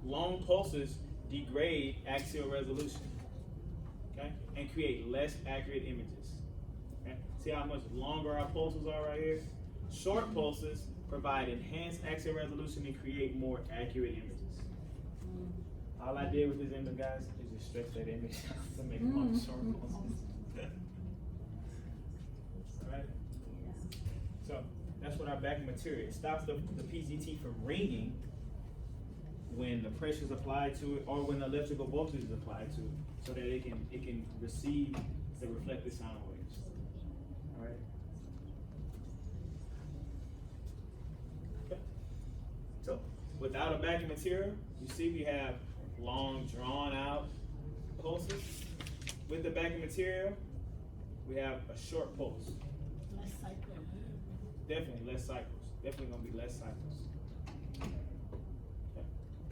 long pulses degrade axial resolution, okay, and create less accurate images. Okay? See how much longer our pulses are right here? Short pulses provide enhanced axial resolution and create more accurate images. All I did with this image, guys, is just stretch that image out to make it more short pulses. Alright? So that's what our backing material. It stops the PZT from ringing when the pressure is applied to it or when the electrical voltage is applied to it, so that it can receive the reflected sound waves. Alright? Okay. So without a backing material, you see we have long drawn out pulses. With the backing material, we have a short pulse. Less cycle. Definitely less cycles. Definitely gonna be less cycles. Okay.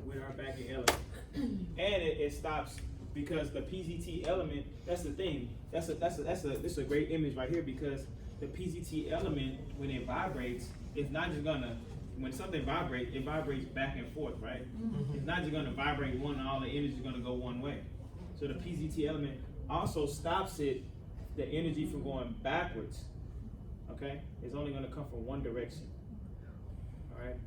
With our backing element. And it stops because the PZT element, that's the thing. This is a great image right here, because the PZT element, when it vibrates, it's not just gonna, when something vibrates, it vibrates back and forth, right? Mm-hmm. It's not just gonna vibrate one and all the energy is gonna go one way. So the PZT element also stops the energy from going backwards. Okay? It's only gonna come from one direction. All right?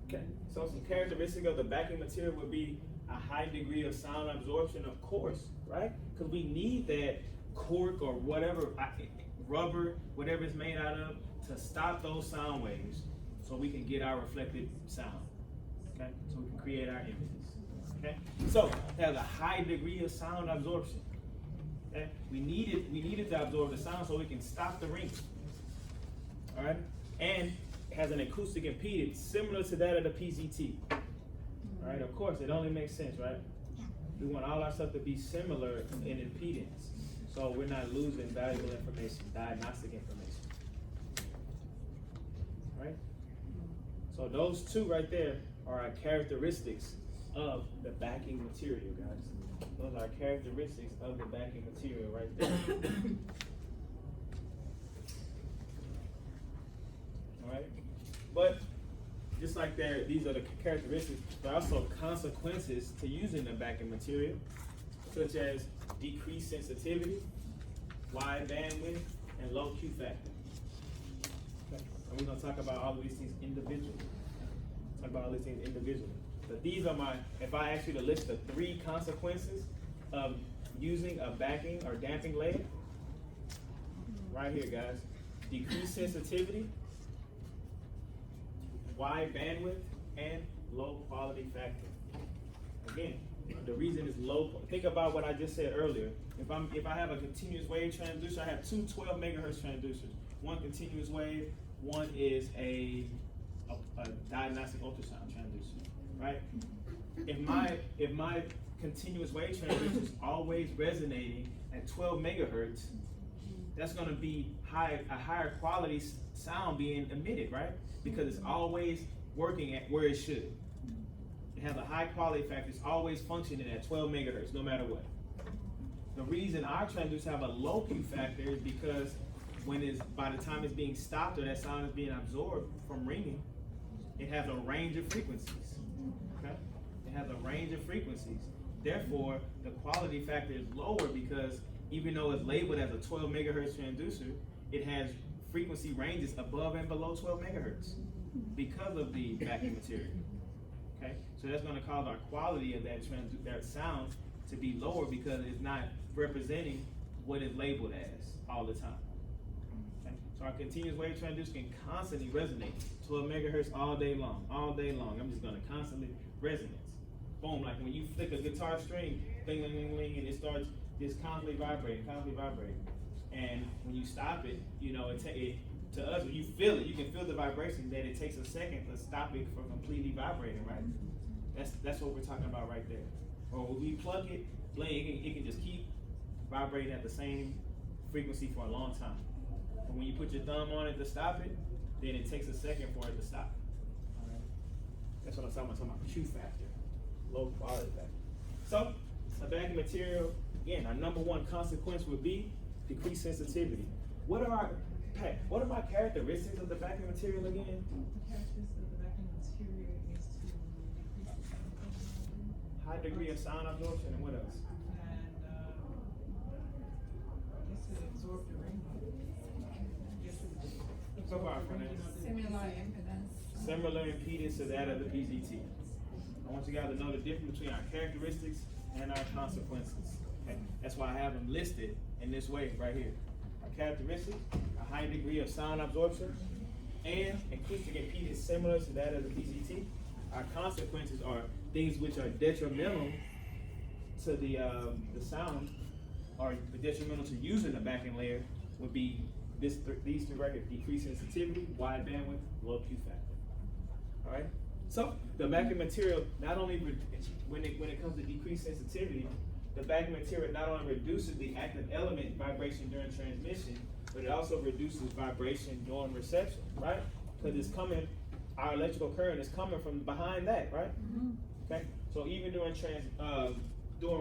Okay, so some characteristics of the backing material would be a high degree of sound absorption, of course, right? Because we need that cork or whatever, rubber, whatever it's made out of, to stop those sound waves so we can get our reflected sound, okay? So we can create our images, okay? So it has a high degree of sound absorption, okay? We need it to absorb the sound so we can stop the ringing, all right? And has an acoustic impedance similar to that of the PZT. All right, of course, it only makes sense, right? We want all our stuff to be similar in impedance, so we're not losing valuable information, diagnostic information. All right? So those two right there are our characteristics of the backing material, guys. Those are characteristics of the backing material right there. All right? But just like these are the characteristics, there are also consequences to using the backing material, such as decreased sensitivity, wide bandwidth, and low Q factor. Okay. And we're going to talk about all of these things individually. But these are if I ask you to list the 3 consequences of using a backing or damping layer, right here, guys. Decreased sensitivity, wide bandwidth, and low quality factor. Again, the reason is low. Think about what I just said earlier. If I have a continuous wave transducer, I have 2 12 megahertz transducers. One continuous wave, one is a diagnostic ultrasound transducer, right? If my continuous wave transducer is always resonating at 12 megahertz, that's going to be a higher quality sound being emitted, right? Because it's always working at where it should. It has a high quality factor. It's always functioning at 12 megahertz, no matter what. The reason our transducers have a low Q factor is because by the time it's being stopped or that sound is being absorbed from ringing, it has a range of frequencies. Okay? It has a range of frequencies. Therefore, the quality factor is lower because even though it's labeled as a 12 megahertz transducer, it has frequency ranges above and below 12 megahertz because of the backing material. Okay, so that's going to cause our quality of that sound to be lower because it's not representing what it's labeled as all the time. Okay? So our continuous wave transducer can constantly resonate 12 megahertz all day long. I'm just going to constantly resonate. Boom, like when you flick a guitar string, ding, ding, ding, ding, and it starts just constantly vibrating. And when you stop it, to us, when you feel it, you can feel the vibration, that it takes a second to stop it from completely vibrating, right? That's what we're talking about right there. Or when we plug it, it can just keep vibrating at the same frequency for a long time. But when you put your thumb on it to stop it, then it takes a second for it to stop. All right? That's what I'm talking about Q factor, low quality factor. So, a backing material, again, our number one consequence would be decreased sensitivity. What are our Hey, what are my characteristics of the backing material again? The characteristics of the backing material is to decrease the sound absorption. High degree of sound absorption, and what else? And I guess to absorb the ring. So far from that. Similar impedance. Similar impedance to that of the PZT. I want you guys to know the difference between our characteristics and our consequences. Okay? That's why I have them listed in this way right here. Our characteristics, a high degree of sound absorption, and acoustic impedance similar to that of the PZT. Our consequences are things which are detrimental to the sound, or detrimental to using the backing layer, would be these three right here: decreased sensitivity, wide bandwidth, low Q factor. All right. So the backing material not only when it comes to decreased sensitivity, the backing material not only reduces the active element vibration during transmission, but it also reduces vibration during reception, right? Because it's coming, our electrical current is coming from behind that, right? Mm-hmm. Okay. So even during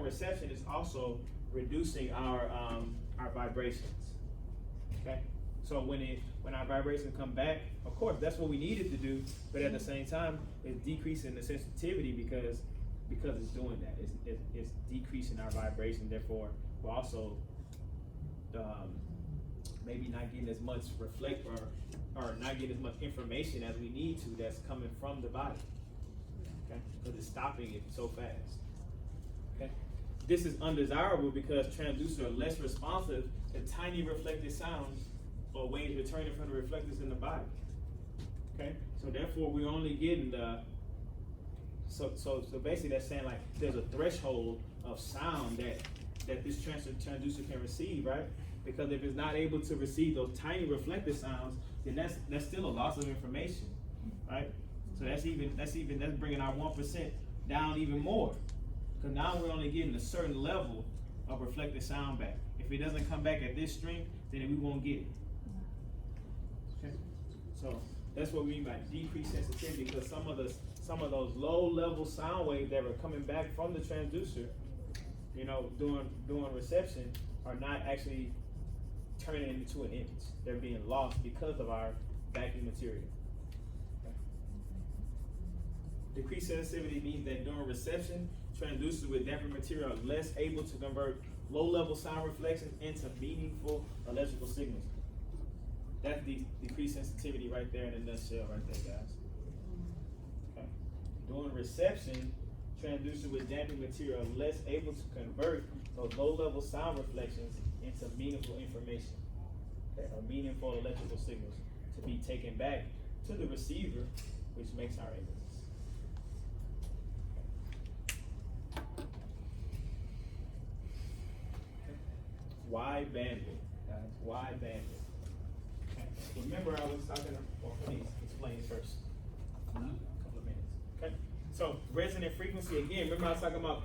reception, it's also reducing our vibrations. Okay, so when our vibrations come back, of course, that's what we needed to do, but at the same time, it's decreasing the sensitivity because it's doing that. It's decreasing our vibration. Therefore, we're also maybe not getting as much reflect or not getting as much information as we need to that's coming from the body. Okay, because it's stopping it so fast. Okay, this is undesirable because transducers are less responsive to tiny reflected sounds or waves returning from the reflectors in the body. Okay, so therefore we're only getting the so basically that's saying like there's a threshold of sound that this transducer can receive, right? Because if it's not able to receive those tiny reflected sounds, then that's still a loss of information, right? So that's bringing our 1% down even more, because now we're only getting a certain level of reflected sound back. If it doesn't come back at this strength, then we won't get it. Okay, so that's what we mean by decreased sensitivity, because some of those low-level sound waves that were coming back from the transducer, you know, during reception, are not actually turning into an image. They're being lost because of our backing material. Okay. Decreased sensitivity means that during reception, transducers with dampened material are less able to convert low-level sound reflections into meaningful electrical signals. That's the decreased sensitivity right there in a nutshell right there, guys. Okay. During reception, transducers with dampened material are less able to convert those low-level sound reflections into meaningful information, okay, or meaningful electrical signals to be taken back to the receiver, which makes our images. Wide bandwidth, guys. Wide bandwidth. Okay. Remember, I was talking. Well, please explain first. A couple of minutes. Okay. So resonant frequency again. Remember, I was talking about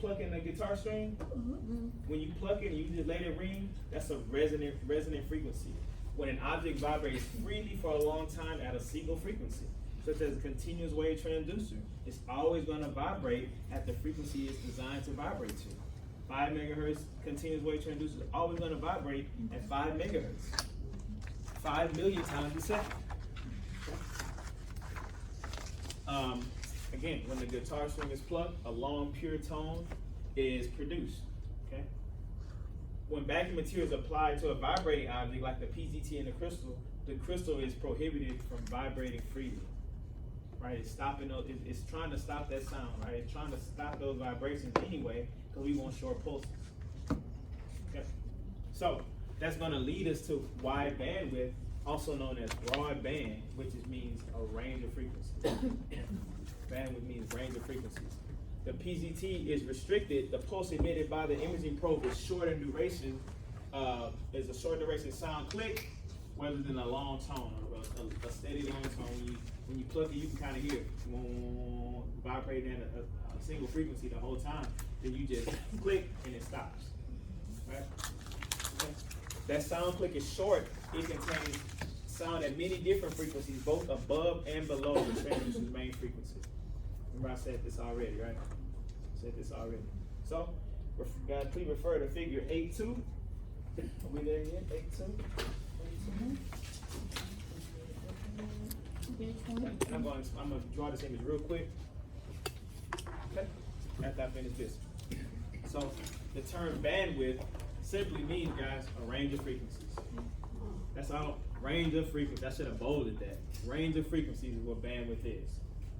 plucking the guitar string. Mm-hmm. When you pluck it and you just let it ring, that's a resonant frequency. When an object vibrates freely for a long time at a single frequency, such as a continuous wave transducer, it's always going to vibrate at the frequency it's designed to vibrate to. 5 megahertz continuous wave transducer is always going to vibrate at 5 megahertz, 5 million times a second. Again, when the guitar string is plucked, a long pure tone is produced. Okay. When backing material is applied to a vibrating object like the PZT and the crystal is prohibited from vibrating freely. Right? It's stopping. It's trying to stop that sound. Right? It's trying to stop those vibrations anyway, because we want short pulses. Okay. So that's going to lead us to wide bandwidth, also known as broad band, which means a range of frequencies. Bandwidth means range of frequencies. The PZT is restricted. The pulse emitted by the imaging probe is short in duration. Is a short duration sound click, rather than a long tone or a steady long tone. When you plug it, you can kind of hear it vibrating at a single frequency the whole time. Then you just click and it stops. Right? Okay. That sound click is short. It contains sound at many different frequencies, both above and below the transducer's main frequency. Remember I said this already, right? So, guys, please refer to figure 8.2. Are we there yet? 8.2? And I'm going to draw this image real quick. Okay. After I finish this. So the term bandwidth simply means, guys, a range of frequencies. That's all. Range of frequencies. I should have bolded that. Range of frequencies is what bandwidth is.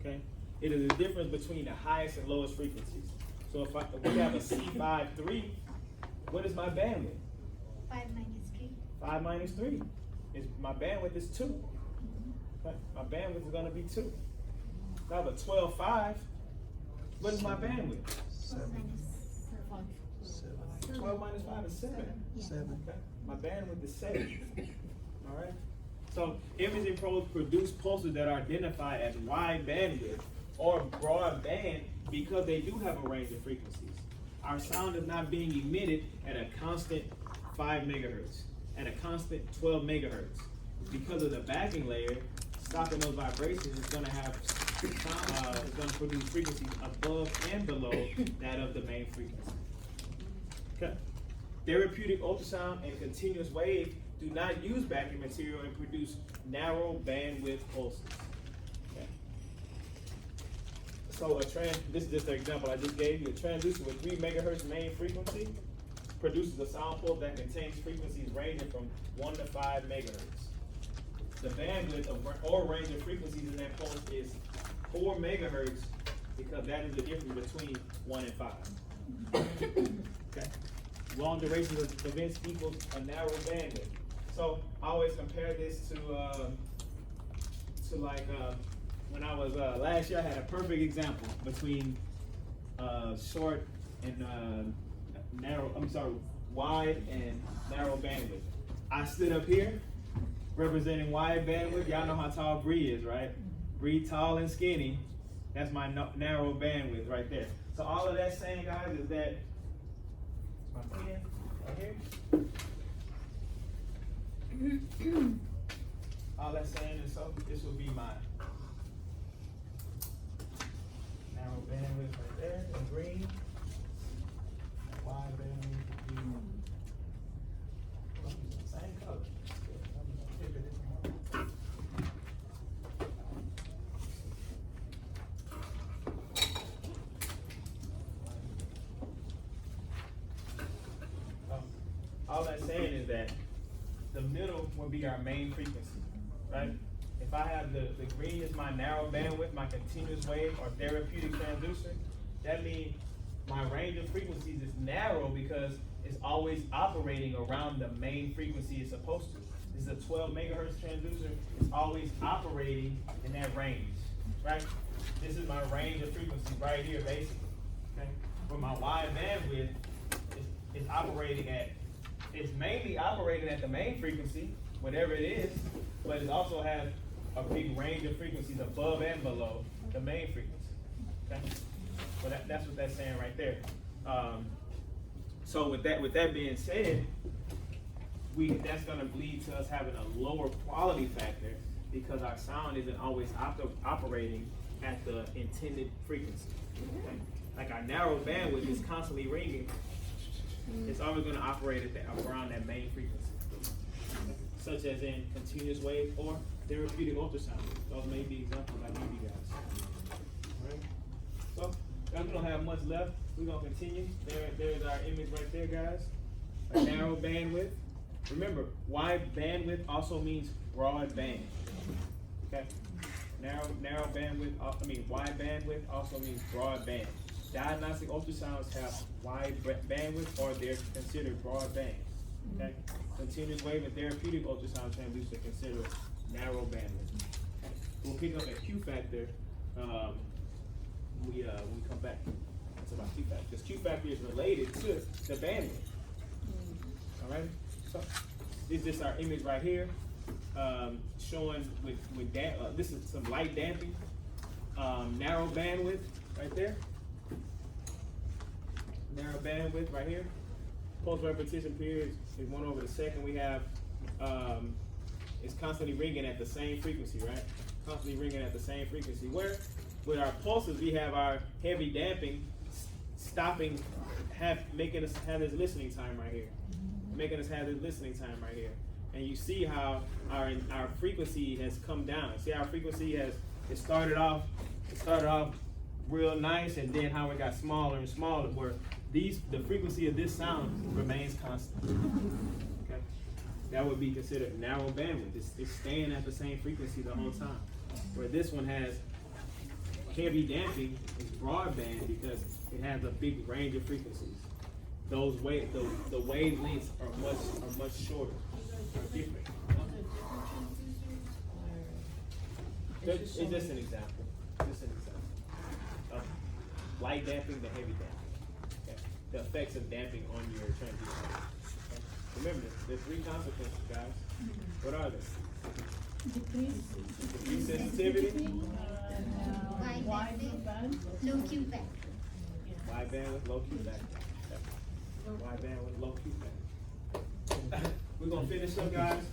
Okay. It is the difference between the highest and lowest frequencies. So if we have a C5-3, what is my bandwidth? 5 minus 3. 5 minus 3. My bandwidth is 2. Okay. My bandwidth is going to be 2. If I have a 12-5, what is my bandwidth? 4 minus 12 minus 5 is 7. Yeah. 7. Okay. My bandwidth is 7. All right. So imaging probes produce pulses that are identified as wide bandwidth or broad band because they do have a range of frequencies. Our sound is not being emitted at a constant 5 megahertz, at a constant 12 megahertz. Because of the backing layer, stopping those vibrations is going to have is going to produce frequencies above and below that of the main frequency. Okay. Therapeutic ultrasound and continuous wave do not use backing material and produce narrow bandwidth pulses. Okay. So this is just an example I just gave you. A transducer with 3 megahertz main frequency produces a sound pulse that contains frequencies ranging from 1 to 5 megahertz. The bandwidth or range of frequencies in that pulse is 4 megahertz because that is the difference between 1 and 5. Okay. Long duration of events equals a narrow bandwidth. So I always compare this to like when I was last year I had a perfect example between short and wide and narrow bandwidth. I stood up here representing wide bandwidth. Y'all know how tall Bree is, right? Bree tall and skinny. That's my narrow bandwidth right there. So all of that saying, guys, is that my pen right here. All that's saying is so this will be my narrow bandwidth right there in green. Wide bandwidth will be same color. All that's saying is that the middle will be our main frequency, right? If I have the green is my narrow bandwidth, my continuous wave or therapeutic transducer, that means my range of frequencies is narrow because it's always operating around the main frequency it's supposed to. This is a 12 megahertz transducer, it's always operating in that range, right? This is my range of frequency right here, basically, okay? But my wide bandwidth is operating at, it's mainly operating at the main frequency, whatever it is, but it also has a big range of frequencies above and below the main frequency. Okay? So that's what that's saying right there. So with that being said, that's going to lead to us having a lower quality factor because our sound isn't always operating at the intended frequency. Okay? Like our narrow bandwidth is constantly ringing. It's always going to operate at around that main frequency, such as in continuous wave or therapeutic ultrasound. Those may be examples I give you guys. All right. So, guys, we don't have much left. We're going to continue. There's our image right there, guys. A narrow bandwidth. Remember, wide bandwidth also means broad band. Okay. Wide bandwidth also means broad band. Diagnostic ultrasounds have wide bandwidth or they're considered broad bands. Okay? Continuous wave and therapeutic ultrasound transducers are considered narrow bandwidth. Okay? We'll pick up at Q factor when we come back. That's about Q factor. Because Q factor is related to the bandwidth. Alright? So this is just our image right here. Showing with this is some light damping. Narrow bandwidth right there. Narrow bandwidth right here. Pulse repetition period is 1 over the second. We have it's constantly ringing at the same frequency, right? Constantly ringing at the same frequency. Where with our pulses we have our heavy damping stopping, making us have this listening time right here. Making us have this listening time right here. and you see how our frequency has come down. See how our frequency it started off real nice, and then how it got smaller and smaller, where the frequency of this sound remains constant. Okay, that would be considered narrow bandwidth. It's staying at the same frequency the whole time. Where this one has heavy damping, is broadband because it has a big range of frequencies. The wavelengths are much shorter, are different. It's just an example. Just an example of light damping to heavy damping. Okay. The effects of damping on your transducer. Okay. Remember, there's 3 consequences, guys. What are they? Decrease sensitivity. Wide bandwidth, low Q factor. Wide bandwidth, low Q factor. Yep. Wide bandwidth, low Q factor. We're gonna finish up, guys.